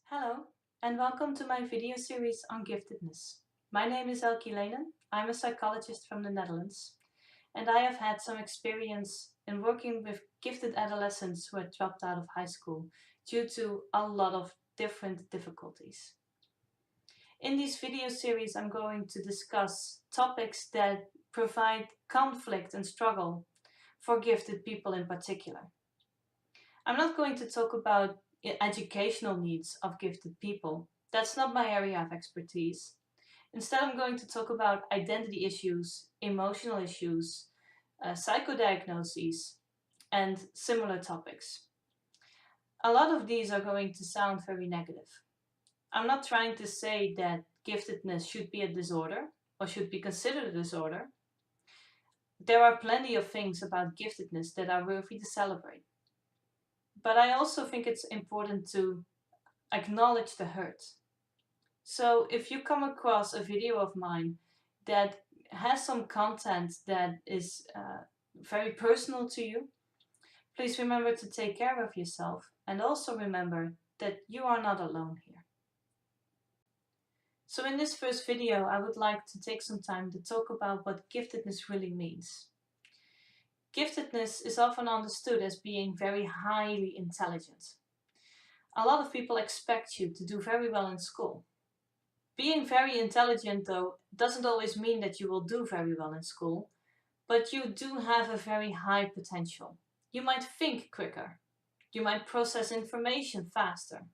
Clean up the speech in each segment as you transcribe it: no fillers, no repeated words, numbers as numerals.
Hello, and welcome to my video series on giftedness. My name is Elke Lenen. I'm a psychologist from the Netherlands, and I have had some experience in working with gifted adolescents who had dropped out of high school due to a lot of different difficulties. In this video series, I'm going to discuss topics that provide conflict and struggle for gifted people in particular. I'm not going to talk about educational needs of gifted people. That's not my area of expertise. Instead, I'm going to talk about identity issues, emotional issues, psychodiagnoses, and similar topics. A lot of these are going to sound very negative. I'm not trying to say that giftedness should be a disorder or should be considered a disorder. There are plenty of things about giftedness that are worthy to celebrate. But I also think it's important to acknowledge the hurt. So if you come across a video of mine that has some content that is very personal to you, please remember to take care of yourself and also remember that you are not alone here. So in this first video, I would like to take some time to talk about what giftedness really means. Giftedness is often understood as being very highly intelligent. A lot of people expect you to do very well in school. Being very intelligent, though, doesn't always mean that you will do very well in school, but you do have a very high potential. You might think quicker. You might process information faster.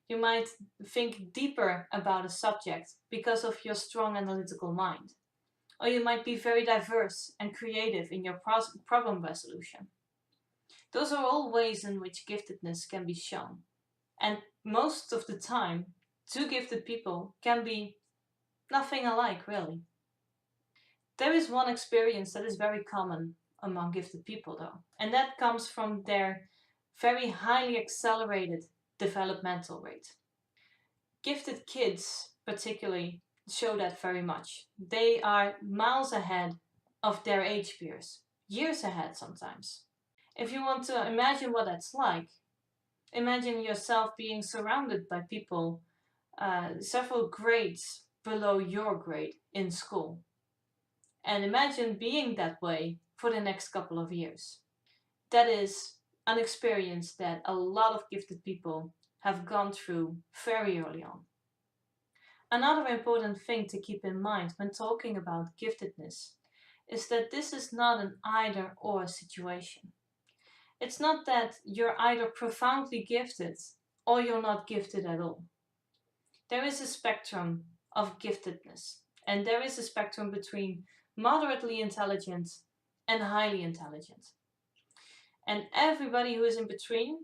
You might think deeper about a subject because of your strong analytical mind. Or you might be very diverse and creative in your problem resolution. Those are all ways in which giftedness can be shown. And most of the time, two gifted people can be nothing alike, really. There is one experience that is very common among gifted people, though, and that comes from their very highly accelerated developmental rate. Gifted kids, particularly, show that very much. They are miles ahead of their age peers, years ahead sometimes. If you want to imagine what that's like, imagine yourself being surrounded by people several grades below your grade in school. And imagine being that way for the next couple of years. That is an experience that a lot of gifted people have gone through very early on. Another important thing to keep in mind when talking about giftedness is that this is not an either-or situation. It's not that you're either profoundly gifted or you're not gifted at all. There is a spectrum of giftedness, and there is a spectrum between moderately intelligent and highly intelligent. And everybody who is in between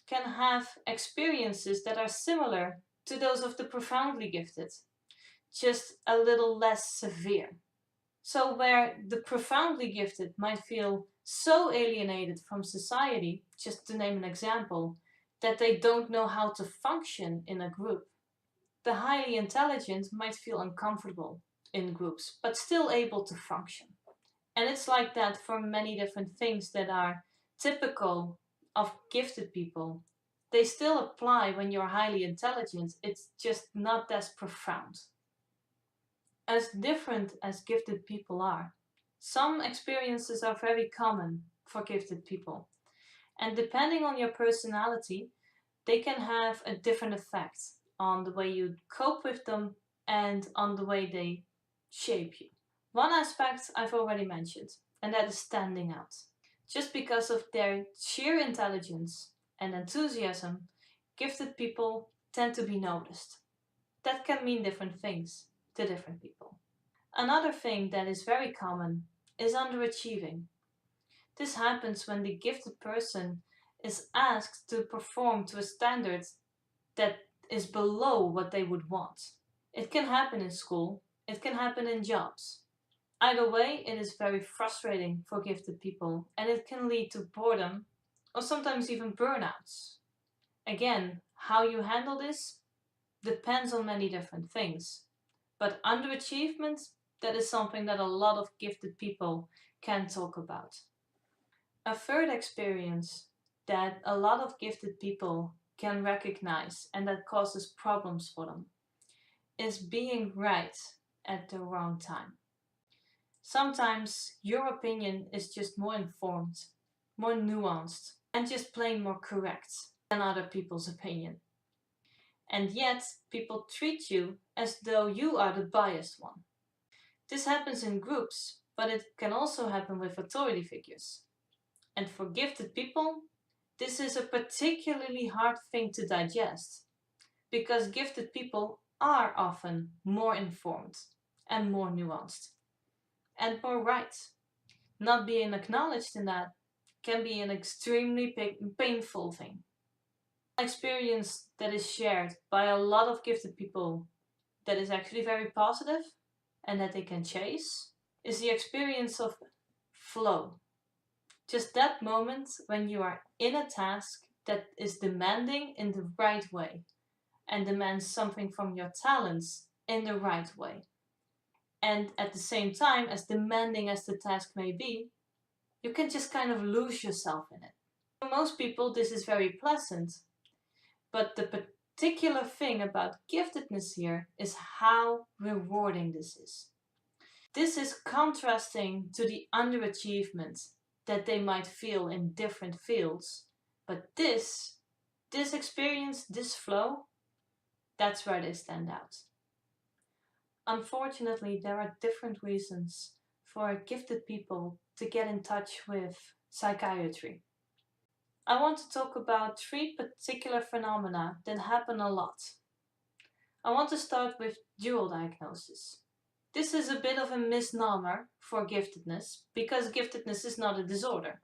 can have experiences that are similar to those of the profoundly gifted, just a little less severe. So where the profoundly gifted might feel so alienated from society, just to name an example, that they don't know how to function in a group, the highly intelligent might feel uncomfortable in groups, but still able to function. And it's like that for many different things that are typical of gifted people. They still apply when you're highly intelligent, it's just not as profound. As different as gifted people are, some experiences are very common for gifted people. And depending on your personality, they can have a different effect on the way you cope with them and on the way they shape you. One aspect I've already mentioned, and that is standing out. Just because of their sheer intelligence and enthusiasm, gifted people tend to be noticed. That can mean different things to different people. Another thing that is very common is underachieving. This happens when the gifted person is asked to perform to a standard that is below what they would want. It can happen in school, it can happen in jobs. Either way, it is very frustrating for gifted people and it can lead to boredom or sometimes even burnouts. Again, how you handle this depends on many different things. But underachievement, that is something that a lot of gifted people can talk about. A third experience that a lot of gifted people can recognize and that causes problems for them is being right at the wrong time. Sometimes your opinion is just more informed, more nuanced, and just plain more correct than other people's opinion. And yet, people treat you as though you are the biased one. This happens in groups, but it can also happen with authority figures. And for gifted people, this is a particularly hard thing to digest, because gifted people are often more informed and more nuanced and more right. Not being acknowledged in that can be an extremely painful thing. An experience that is shared by a lot of gifted people that is actually very positive and that they can chase is the experience of flow. Just that moment when you are in a task that is demanding in the right way and demands something from your talents in the right way. And at the same time, as demanding as the task may be, you can just kind of lose yourself in it. For most people, this is very pleasant, but the particular thing about giftedness here is how rewarding this is. This is contrasting to the underachievement that they might feel in different fields, but this experience, this flow, that's where they stand out. Unfortunately, there are different reasons for gifted people to get in touch with psychiatry. I want to talk about 3 particular phenomena that happen a lot. I want to start with dual diagnosis. This is a bit of a misnomer for giftedness, because giftedness is not a disorder.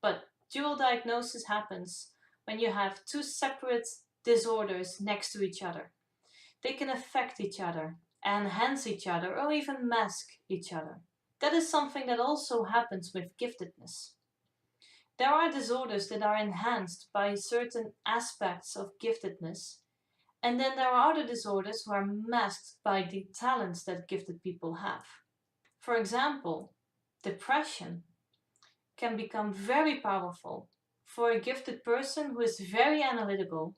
But dual diagnosis happens when you have 2 separate disorders next to each other. They can affect each other, enhance each other, or even mask each other. That is something that also happens with giftedness. There are disorders that are enhanced by certain aspects of giftedness, and then there are other disorders who are masked by the talents that gifted people have. For example, depression can become very powerful for a gifted person who is very analytical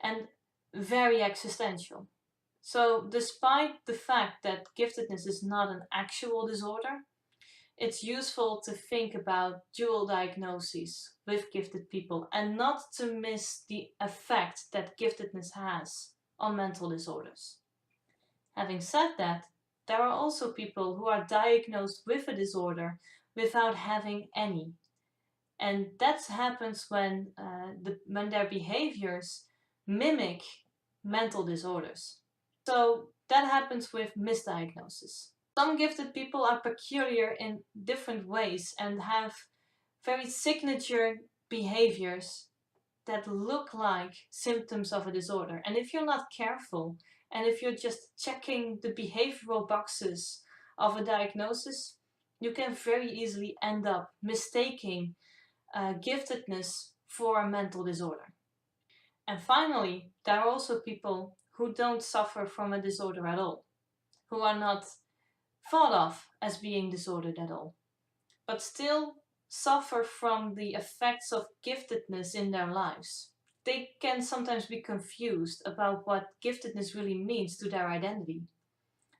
and very existential. So despite the fact that giftedness is not an actual disorder, it's useful to think about dual diagnoses with gifted people and not to miss the effect that giftedness has on mental disorders. Having said that, there are also people who are diagnosed with a disorder without having any. And that happens when their behaviors mimic mental disorders. So that happens with misdiagnosis. Some gifted people are peculiar in different ways and have very signature behaviors that look like symptoms of a disorder. And if you're not careful, and if you're just checking the behavioral boxes of a diagnosis, you can very easily end up mistaking giftedness for a mental disorder. And finally, there are also people who don't suffer from a disorder at all, who are not thought of as being disordered at all, but still suffer from the effects of giftedness in their lives. They can sometimes be confused about what giftedness really means to their identity.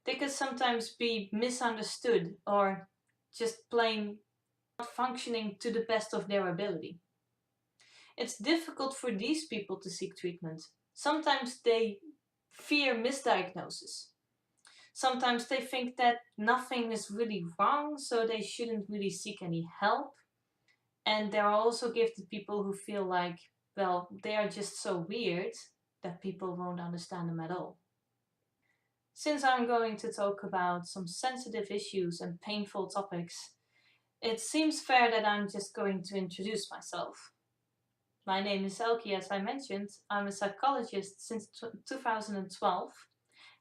They can sometimes be misunderstood or just plain not functioning to the best of their ability. It's difficult for these people to seek treatment. Sometimes they fear misdiagnosis. Sometimes they think that nothing is really wrong, so they shouldn't really seek any help. And there are also gifted people who feel like, well, they are just so weird that people won't understand them at all. Since I'm going to talk about some sensitive issues and painful topics, it seems fair that I'm just going to introduce myself. My name is Elke, as I mentioned. I'm a psychologist since 2012.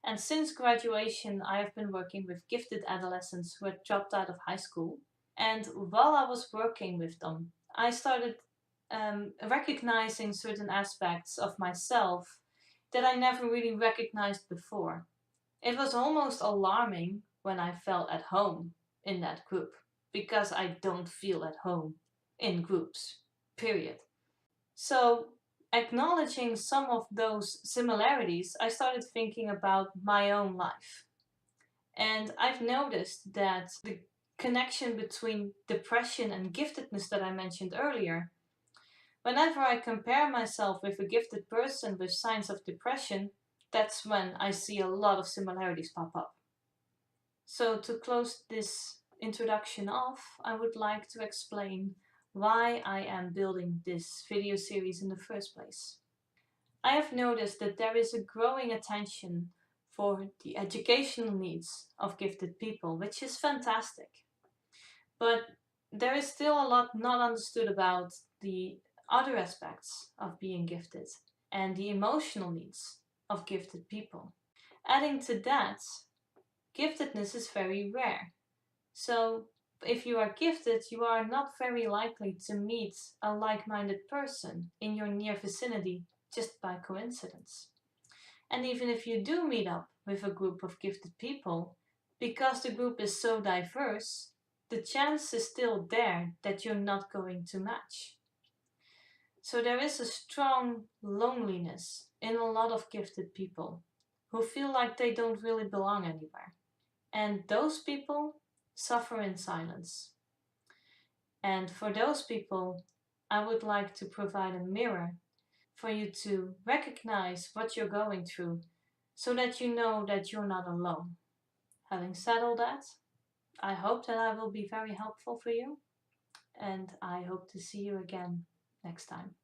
And since graduation, I have been working with gifted adolescents who had dropped out of high school. And while I was working with them, I started recognizing certain aspects of myself that I never really recognized before. It was almost alarming when I felt at home in that group, because I don't feel at home in groups, period. So acknowledging some of those similarities, I started thinking about my own life. And I've noticed that the connection between depression and giftedness that I mentioned earlier, whenever I compare myself with a gifted person with signs of depression, that's when I see a lot of similarities pop up. So to close this introduction off, I would like to explain why I am building this video series in the first place. I have noticed that there is a growing attention for the educational needs of gifted people, which is fantastic. But there is still a lot not understood about the other aspects of being gifted and the emotional needs of gifted people. Adding to that, giftedness is very rare. So if you are gifted, you are not very likely to meet a like-minded person in your near vicinity just by coincidence. And even if you do meet up with a group of gifted people, because the group is so diverse, the chance is still there that you're not going to match. So there is a strong loneliness in a lot of gifted people who feel like they don't really belong anywhere. And those people suffer in silence. And for those people, I would like to provide a mirror for you to recognize what you're going through so that you know that you're not alone. Having said all that, I hope that I will be very helpful for you, and I hope to see you again next time.